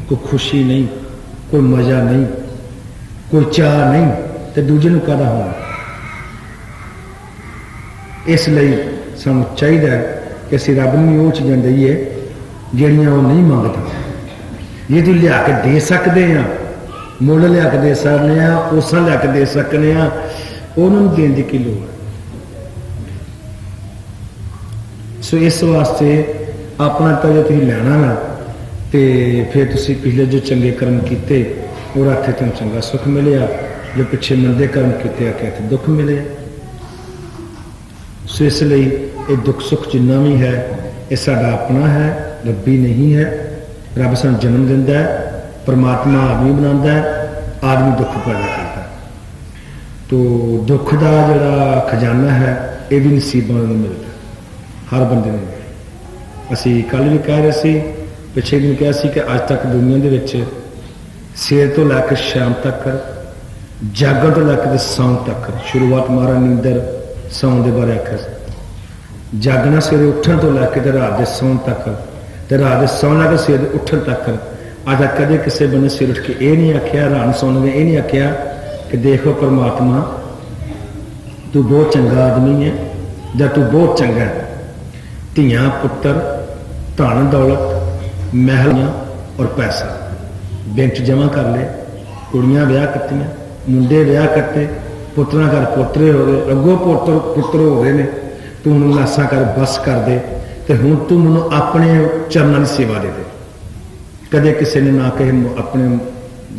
कोई खुशी नहीं कोई मज़ा नहीं कोई चाह नहीं तो दूजे नूं काहदा होना। इसलिए सानूं चाहिए कि असीं रब नूं वो चीज़ां दईए जिहड़ियां वो नहीं मंगदा। जे तूं लिया के दे सकते हैं, मुल लिया के दे सकते हैं, कोसा लिया के दे सकते हैं, उन्होंने देने की लोड़ है। सो इस वास्ते अपना तो जो तुम लैना ना तो फिर तुम पिछले जो चंगे कर्म किए और आखे तुम चंगा सुख मिले, जो पिछे मंदे कर्म किए आखे इतने दुख मिले। सो इसलिए ये दुख सुख जिन्ना भी है ये साडा अपना है, रब्बी नहीं है। रब सानूं जन्म दिंदा है, परमात्मा आदमी बनाता है, आदमी दुख पैदा करता है। तो दुख का जोड़ा खजाना है ये भी नसीबां नूं मिलता हर बंदे नूं। असी कल भी कह रहे थे, पिछले दिन कहा कि अज तक दुनिया के विच सवेर तो लैकर शाम तक, जागण तो लैकर सौं तक, शुरुआत महाराज नींदर सौं के बारे आख्या, जागना सवेरे उठन तो लैके रात के सौं तक, तो रात के सौं लैकर सवेरे उठन तक। अज तक कदे किसी बंदे सवेरे उठ के यह नहीं आख्या, रात सौने ने यह नहीं आख्या कि देखो परमात्मा तू बहुत चंगा आदमी है या तू बहुत चंगा है। धियां पुत्र, धन दौलत, महलियां और पैसा बैंक जमा कर ले, कुड़ियां ब्याह कत्तियां, मुंडे ब्याह कट्टे, पुत्रां घर पोतरे हो गए, अगों पुत्र हो गए ने, तू उन्होंने लासा कर बस कर दे, तो हुण तू मैनूं अपने चरणों की सेवा दे दे। कदे किसी ने ना कहे अपने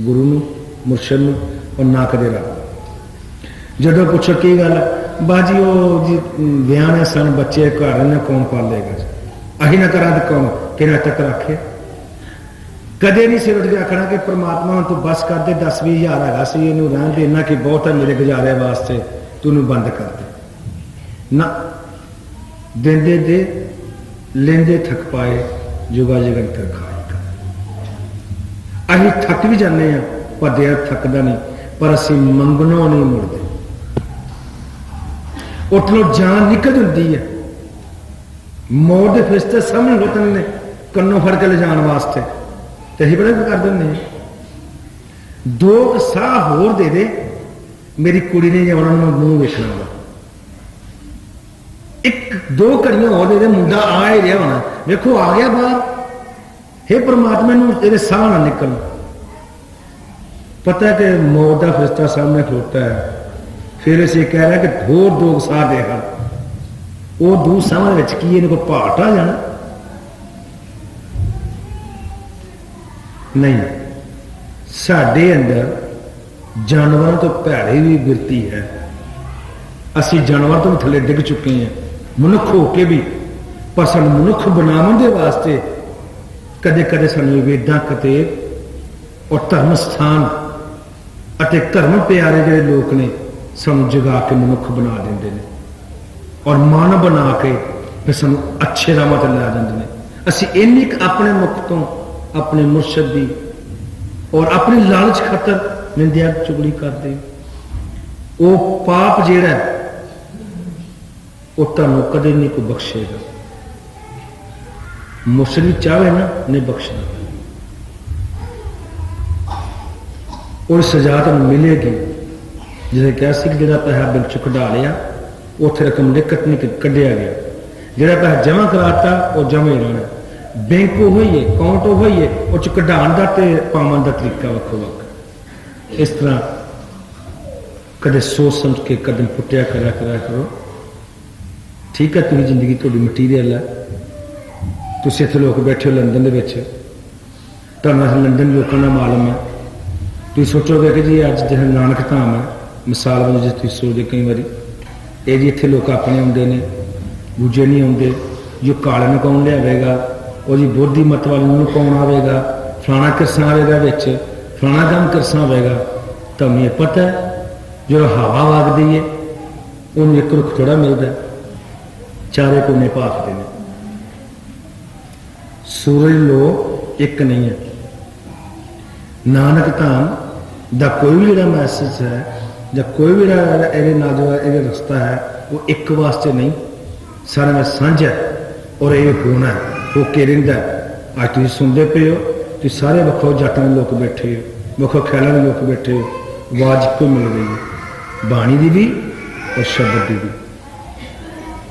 गुरु नूं, मुर्शद नूं, और ना कदे रब। जदों पूछो की गल बाजी वो जी ब्याह सन बच्चे घर ने कौन पालेगा, अही ना करा तो कौन कि तक रखे। कदे नहीं सिर उठ के आखना कि परमात्मा तू बस कर दे, 10-20 हज़ार है इनू रहन दे, इन्ना कि बहुत है मेरे गुजारे वास्ते, तू इनू बंद कर दे ना। देंदे दे लेंदे थक पाए, जुगा जगन कर खाए। अही थक भी जाने हैं पर देर थकदा नहीं, पर असी मंगनों नहीं मुड़ते। उठलो जान निकल जाती है, मौत के फिरस्ते सामने होते ने कन्नों फड़ के ले जाने वास्ते, तो अं पता कर दें 2 साह होर दे दे, मेरी कुड़ी ने उन्होंने मूँह वेखना वा। 1-2 घड़ियां होर दे दे, मुंडा आ ही रहा होना, देखो आ गया बाहर। हे परमात्मा ये साह ना निकल। पता है कि मौत का फिरस्ता सामने खलोता है, फिर इसे कह रहा है कि होर 2 साह दे हर। वो 2 साह की इनको भाट आ जाना नहीं। साडे अंदर जानवरों तो भैड़ी भी बिरती है, असी जानवर तो भी थले डिग चुके हैं मनुख हो के भी, पर सानू मनुख बनाने के वास्ते कदे कदे सानू वेदां कते और धर्म स्थान अते धर्म प्यारे जो लोग ने सानू जगा के मनुख बना देंगे ने, और मन बना के फिर सानू अच्छे राह ते लै जाते हैं। असी इन्नी अपने मुख तो अपने मुर्शद की और अपनी लालच खातर निंदिया चुगली करते, वो पाप जिहड़ा वो तुहानू कदे नहीं कोई बख्शेगा। मुर्शद भी चाहे ना नहीं बख्शना, और सजा तुहानू मिलेगी। जिसे कहा कि जो पैसा बैंक चो कढ़ा लिया उत्थे रकम लिखत नहीं कढ़िया गया, जो पैसा जमा कराता वो जमा ही रहना। बैंक वो ही है, अकाउंट वो ही है, उस कढ़ाण का तो पावन का तरीका वक्ो वक्। इस तरह कदे सोच समझ के कदम पुट्टिया करा करो। ठीक है, तुम जिंदगी थोड़ी मटीरियल है, तुम इतने लोग बैठे हो लंदन के, लंदन लोगों का मालूम है। तुम सोचोगे कि जी अज जो नानक धाम है, मिसाल वाले जो तुम सोचते कई बार ये जी इतने लोग अपने आते हैं, दूजे नहीं आते, जो काले में कौन लियावेगा, और जी बोधी मत वाले कौन आएगा, फलाना किरसा आएगा बिच, फलाना काम किरसा आएगा। तुम्हें ये पता है जो हवा वगती है उन्हें एक रुख थोड़ा मिलता, चारे कोने भाफते हैं। सूरज लो एक नहीं है। नानक धाम का कोई भी जो मैसेज है या कोई भी जो रस्ता है वो एक वास्ते नहीं, सारे में सांझ है और ये होना है, होके रहिंदा है। अज तुम सुनते पे हो, तुम सारे वक्ो जाटां दे लोग बैठे हो, वक्ो ख्यालों के लोग बैठे हो, आवाज को मिल रही है, बाणी की भी और शब्द की भी।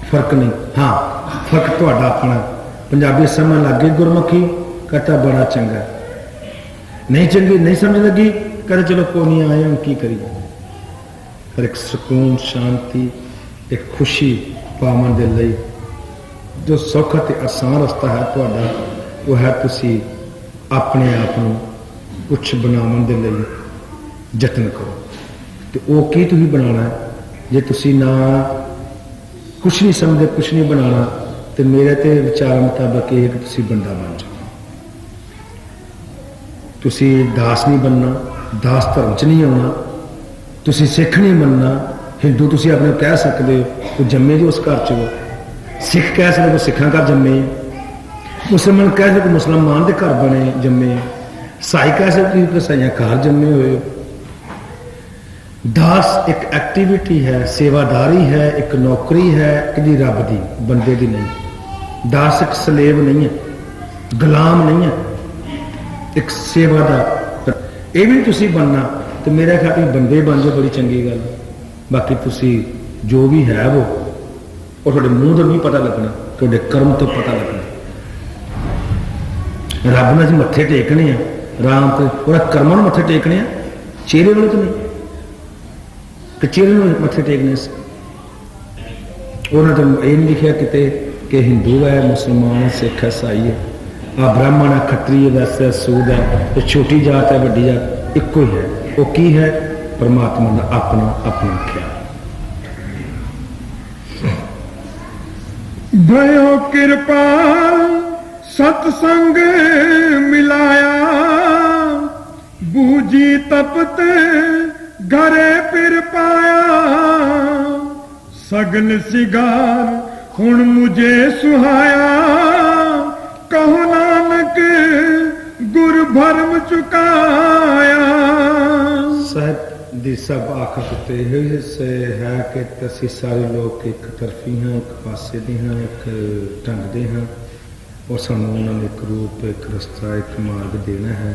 फर्क नहीं, हाँ फर्क तुहाडा अपना। पंजाबी समझ लग गई गुरमुखी, कहता बड़ा चंगा, नहीं चंगी नहीं समझ लगी, कहते चलो कोई नहीं, आए हम की करिए। पर एक सुकून, शांति, एक खुशी पावन दे लई जो सौखा ते आसान रास्ता है तुहाडा, वो है तुसी अपने आप को कुछ बनावन दे लई यत्न करो। तो वो की तुसीं बनाना है, जे तुसीं ना कुछ नहीं समझते, कुछ नहीं बनाना, तो मेरे ते विचार मुताबिक ये है कि तुसीं बंदा बन जाओ। तुसीं दास नहीं बनना, दास धर्म च नहीं आना, तुसीं सिख नहीं बनना। हिंदू तुसीं अपने कह सकते हो, तो जम्मे जो उस घर च हो। सिख कह सकते हो, सिखां घर जम्मे। मुसलमान कह सकते मुसलमान के घर बने जम्मे। ईसाई कह सकते हो, ईसाइयां घर जम्मे हुए हो। दास एक एक्टिविटी है, सेवादारी है, एक नौकरी है, कि रब दी, बंदे दी नहीं। दास एक सलेब नहीं है, गुलाम नहीं है, एक सेवादार। ये भी तुसी बनना, तो मेरा ख्याल बंदे बन जाओ, बड़ी चंगी गल। बाकी तुसी जो भी है वो, और थोड़े मूँह तो नहीं पता लगना, थोड़े कर्म तो पता लगना। रब ने मत्थे टेकने हैं, राम तो कर्मां मत्थे टेकने हैं, चेहरे वाले तो नहीं कि चेहरे में मत्थे टेकने से। उन्होंने तो ये नहीं लिखा किते कि हिंदू है, मुसलमान है, सिख है, ईसाई है, आ ब्राह्मण है, खत्रीय, वैश्य, सूद है, तो छोटी जात है, बड़ी जात, एक ही है। वो की है? परमात्मा का अपना अपना ख्याल। भयो कृपाल सत्संग मिलाया, बूझी तपत घरे फिर पाया। सगल सिगार हुण मुझे सुहाया, कहो नानक गुर भरम चुकाया। साहब दी सब आखत ते से है कि तसी सारे लोग एक तरफी हाँ, एक पासे दी हाँ, एक ढंग दे हाँ, और सानू उन्होंने एक रूप, एक रस्ता, एक मार्ग देना है।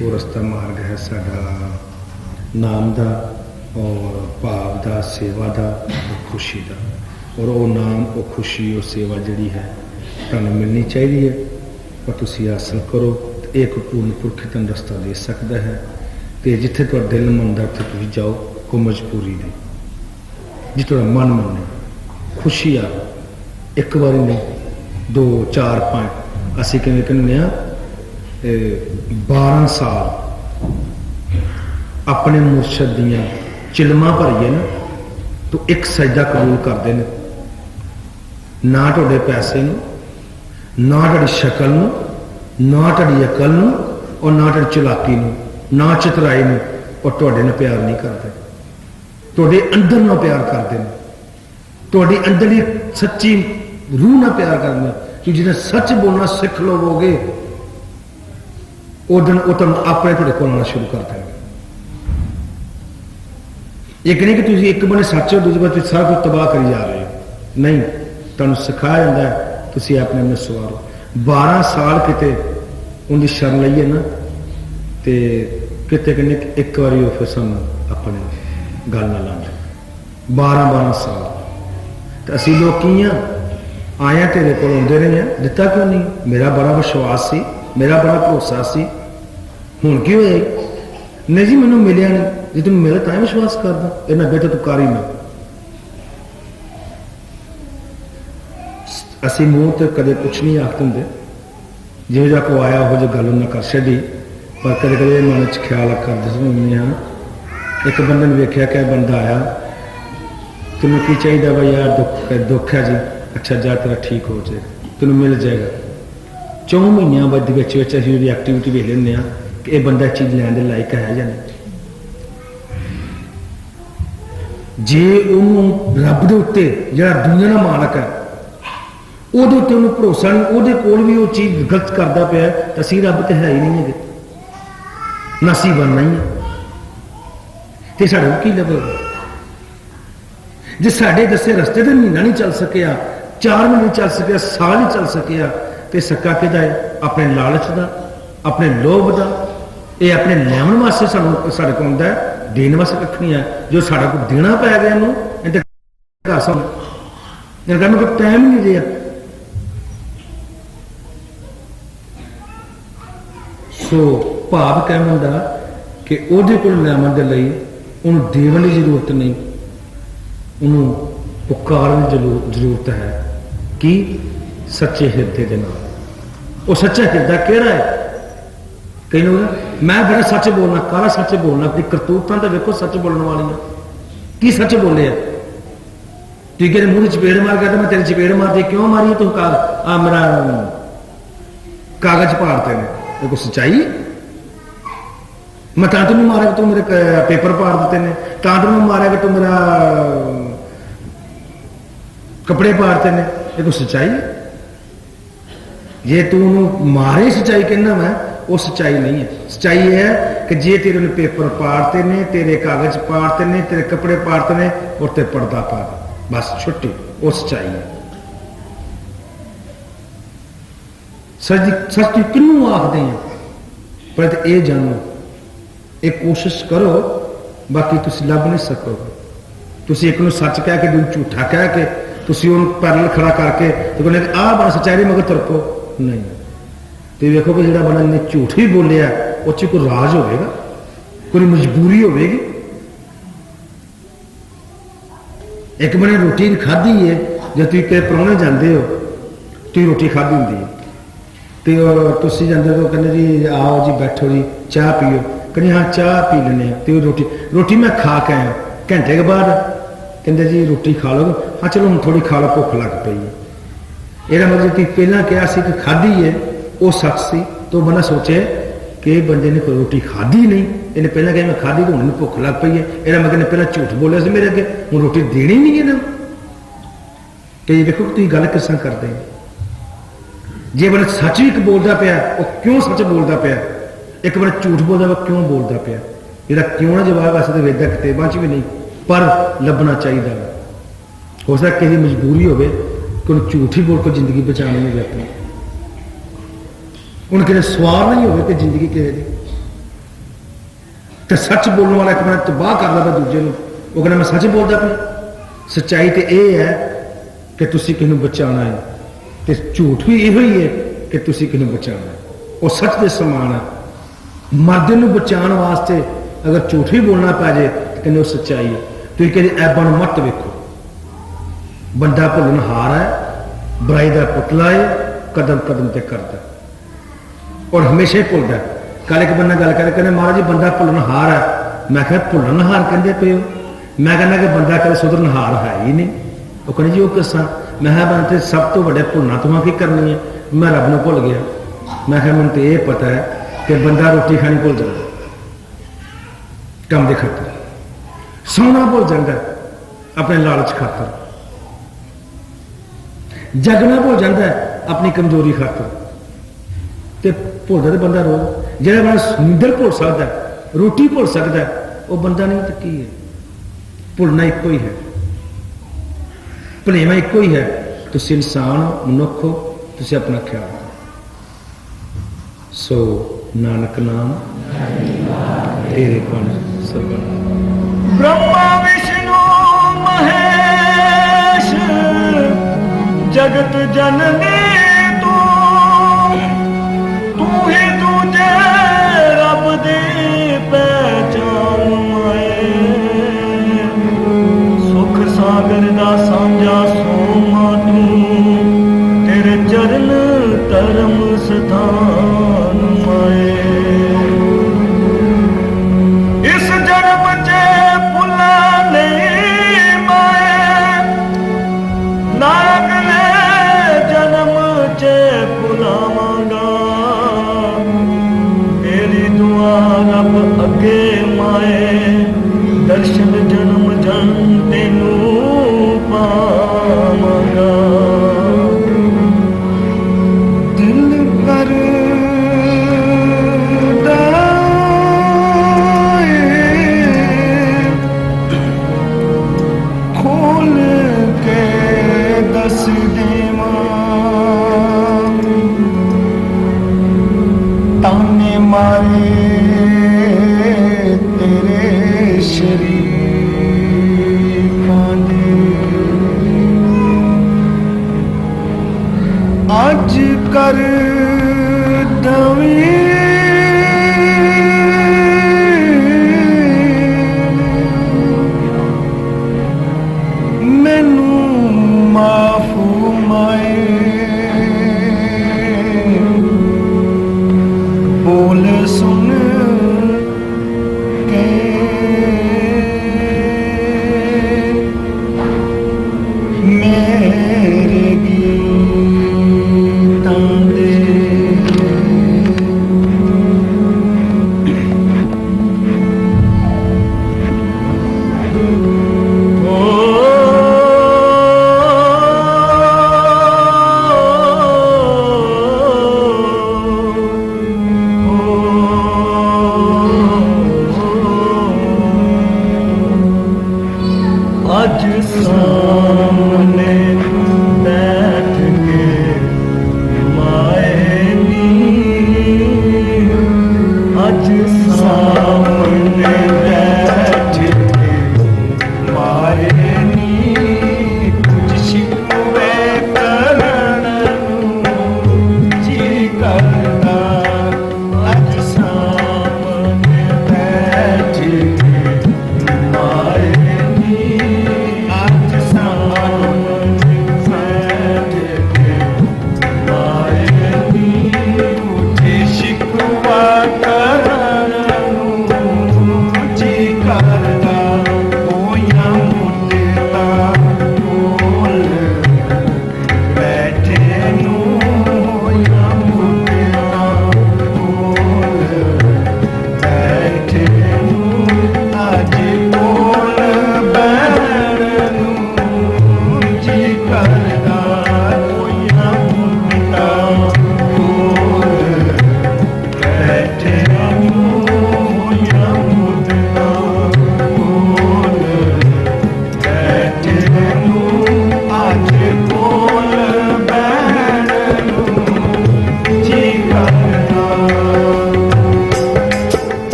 वो रस्ता मार्ग है साडा नाम दा और भाव दा, सेवा दा और खुशी दा। और वो नाम, वो खुशी, वो सेवा जिहड़ी है तुहानू मिलनी चाहिए है, और तुसी हासिल करो। एक पूर्ण पुरख तुहानू रस्ता दे सकता है। तो जिथे तुहाडा दिल मनदा उत्थे तुसीं जाओ, कोई मजबूरी नहीं। जिथे तुहाडा मन मने, खुशी आ, एक बारी नहीं, 2 4 5। असीं किवें कहने 12 साल अपने मुर्शद दियां चिलमां भरीए ना, तो एक सजदा कबूल करते हैं। ना तुहाडे पैसे नूं, ना तुहाडी शक्ल नूं, ना तुहाडी अकल नूं, और ना तुहाडी चलाकी नूं, ना चतुराई नूं, और तुहाडे नाल प्यार नहीं करते। तुहाडे अंदर नाल प्यार करते हैं, तुहाडी अंदरली सच्ची रूह नाल प्यार करते हैं। कि जिन्हें सच बोलना सीख लोगे, उस दिन वो तुहानू अपने तुहाडे कोल आना शुरू कर देंगे। एक नहीं कि तुम एक बने सच हो, दूसरे बार सारा कुछ तबाह करी जा रहे हो। नहीं, तुहानू सिखाया जाता है, तुम अपने में सवारो। 12 साल किते उनकी शरण लईए ना, तो किते कहने एक बारी वो फिर सानू अपने गल ना लाते। 12 साल तो असी लोग की हाँ, आया तेरे को आते रहे हैं, दिता क्यों नहीं? मेरा बड़ा विश्वास सी, मेरा बड़ा भरोसा सी, हुण की होया? नहीं जी मैनू मिलिया नहीं, जे तुम मेरा तां विश्वास करदा, ये मैं बेटा तू कर ही मैं। असी मूँह तो कदे कुछ नहीं आखते होंगे, जिहो जिहा को आया हो जो गल उन्हें कर छड्डी, पर कदे कदे मन च ख्याल करते सुनने हाँ। एक बंदे ने वेख्या कि बंदा आया, तेनों की चाहिए भाई यार, दुख है जी, अच्छा जा तेरा ठीक हो जाए, तेनों मिल जाएगा। 4 महीनों बाद असीं एक्टिविटी वेख लेंगे कि यह बंदा चीज़ लैन के लायक है या नहीं। जे उन्होंने रब के उत्ते जिहड़ा दुनिया का मालक है, ਉਹਦੇ ਉੱਤੇ ਉਹਨੂੰ ਭਰੋਸਾ ਨਹੀਂ, ਉਹਦੇ ਕੋਲ ਵੀ ਉਹ ਚੀਜ਼ ਗਲਤ ਕਰਦਾ ਪਿਆ, ਤਾਂ ਅਸੀਂ ਰੱਬ ਤੇ ਹੈ ਹੀ ਨਹੀਂ ਹੈਗੇ, ਨਾ ਅਸੀਂ ਬਣਨਾ ਹੀ ਹੈ, ਤੇ ਸਾਡੇ ਕੀ ਲੱਭੇਗਾ? ਜੇ ਸਾਡੇ ਦੱਸੇ ਰਸਤੇ ਤੇ ਮਹੀਨਾ ਨਹੀਂ ਚੱਲ ਸਕਿਆ, 4 ਮਹੀਨੇ ਚੱਲ ਸਕਿਆ, ਸਾਲ ਹੀ ਚੱਲ ਸਕਿਆ, ਤੇ ਸੱਕਾ ਕਿਹਦਾ ਹੈ? ਆਪਣੇ ਲਾਲਚ ਦਾ, ਆਪਣੇ ਲੋਭ ਦਾ। ਇਹ ਆਪਣੇ ਲੈਵਣ ਵਾਸਤੇ ਸਾਨੂੰ ਸਾਡੇ ਕੋਲ ਆਉਂਦਾ ਹੈ, देने वास्ते कख नहीं है। जो साढ़ा को देना पै गया इन्हें कोई टाइम ही नहीं रहा। सो भाव कहने का कि ਉਹਦੇ ਕੋਲ ਲਿਆਉਣ ਦੇ ਲਈ ਉਹਨੂੰ ਦੇਣ ਦੀ ਜ਼ਰੂਰਤ ਨਹੀਂ, ਉਹਨੂੰ ਪੁਕਾਰਨ ਦੀ ਜ਼ਰੂਰਤ ਹੈ। कि सच्चे हिरदे दे नाल। वो सच्चा हिरदा केड़ा है? कई लोग मैं बड़ा सच बोलना, काला सच बोलना, अपनी करतूतां तो देखो सच बोलने वाली की सच बोले है। तू कहते मुंह चपेड़ मार गया, मैं तेरी चपेड़ मार दी, क्यों मारी तू? मेरा कागज फाड़ते हैं, देखो सच्चाई। मैं तां तेन मारा तू मेरे पेपर फाड़ देते हैं, तां तेन मारा तू मेरा कपड़े फाड़ते हैं, देखो सच्चाई। जे तू मारे सच्चाई कहना मैं, वो सच्चाई नहीं है। सच्चाई ये है कि जे तेरे ने पेपर पाड़ते ने, तेरे कागज पाड़ते ने, तेरे कपड़े पाड़ते ने और ते पर्दा पा दे, बस छुट्टी, वो सच्चाई है। सच की किनू आखते हैं, पर ये जानो, एक कोशिश करो, बाकी तुम लभ नहीं सकोगे। तुम एक सच कह के दूसरे झूठा कह के तुम पैरल खड़ा करके तो कहने आ बड़ा सच्चाई मगर तुरको नहीं। तो देखो कि जो बंदा ने झूठ भी बोलिया उस कोई राज होगा, कोई मजबूरी होगी। एक बने रोटी खाधी है, जो तुम कई प्राहुणे जाते हो, तुम रोटी खाधी होंगी तो तुम जाते हो, कहते जी आओ जी बैठो जी चाह पीओ, कहते हाँ चाह पी लेने। तो रोटी मैं खा के आया, घंटे के बाद कहते जी रोटी खा लो, हाँ चलो हम थोड़ी खा लो, भुख लग पई है। यह मतलब तुम पहला कहा कि खाधी है वो सच सी, तो बंदा सोचे कि बंदे ने कोई रोटी खाधी नहीं, इन्हें पहला कहा मैं खाधी तो हूँ भुख लग पई है। यह मतलब पहला झूठ बोलिया से मेरे अगे, हूँ रोटी देनी नहीं है ना। तो ये देखो तुम गल किस करते हैं। जे बंदा सच भी बोलता पाया वो क्यों सच बोलता पाया, एक बंदा झूठ बोलता पाया क्यों बोलता पाया। यदा क्यों ना जवाब वैसे तो वेदा किताबों च भी नहीं, पर लभना चाहिए। हो सकता किसी मजबूरी हो कि झूठ ही बोल कर जिंदगी बचानी होगी अपनी, उन किसी सवार नहीं हो कि जिंदगी किसी की। तो सच बोलने वाला एक मैं तबाह कर रहा दूजे वो कहना मैं सच बोलता पाया। सच्चाई तो यह है कि तुम किसी बचाना है, तो झूठ भी यो ही है कि तुम किसी बचाना है। वो सच के समान है। मर्द को बचाने वास्ते अगर झूठ ही बोलना पै जाए तो कहते वो सच्चाई है। तुम कहते ऐबा मत वेखो, बंदा भुलनहार है, बुराई का पुतला है, कदम कदम ते करता और हमेशा ही भुलता। कल एक बंदा गल कर कहते महाराज जी बंदा भुलनहार है। मैं क्या भुलनहार कहते पे हो? मैं कहना कि बंदा कभी सुधरनहार है ही नहीं। वो कहने जी वो किस मैं बनते सब तो बड़े भुलना तुम की करनी है, मैं रब न भुल गया। मैं क्या मैंने तो ये पता है कि बंदा रोटी खानी भुल जाता, काम के खातर सोना भुल जाता, अपने लालच खातर जगना भुल जाता है, अपनी कमजोरी खातर। तो भुलता तो बंदा रोज जो बंदा नींदर भुल सकता है, रोटी भुल सकता है, वो बंदा नहीं तो की है। भुलना एको ही है, भलेवा एको ही है। तुम इंसान हो, मनुख हो, तुम अपना ख्याल रखो। सो नानक नाम तेरे कौन सरबन। ब्रह्मा विष्णु महेश जगत जननी तू, तू ही तुझे रब दी पहचान माए। सुख सागर दा सांझा सोमा तू, तेरे चरण धर्म स्थान माए। इस जन्म च भुला नहीं माए, ना अगले जन्म च भुलावांगा। मेरी दुआ रब अगे माए, दर्शन जन्म जन तेनू पावांगा। दिल कर खोल के दस देवा, ताने मारे राज कर दवी मैनू माफू माए बोले सुन के मेरे गीतां दे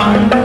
ਸੁਣ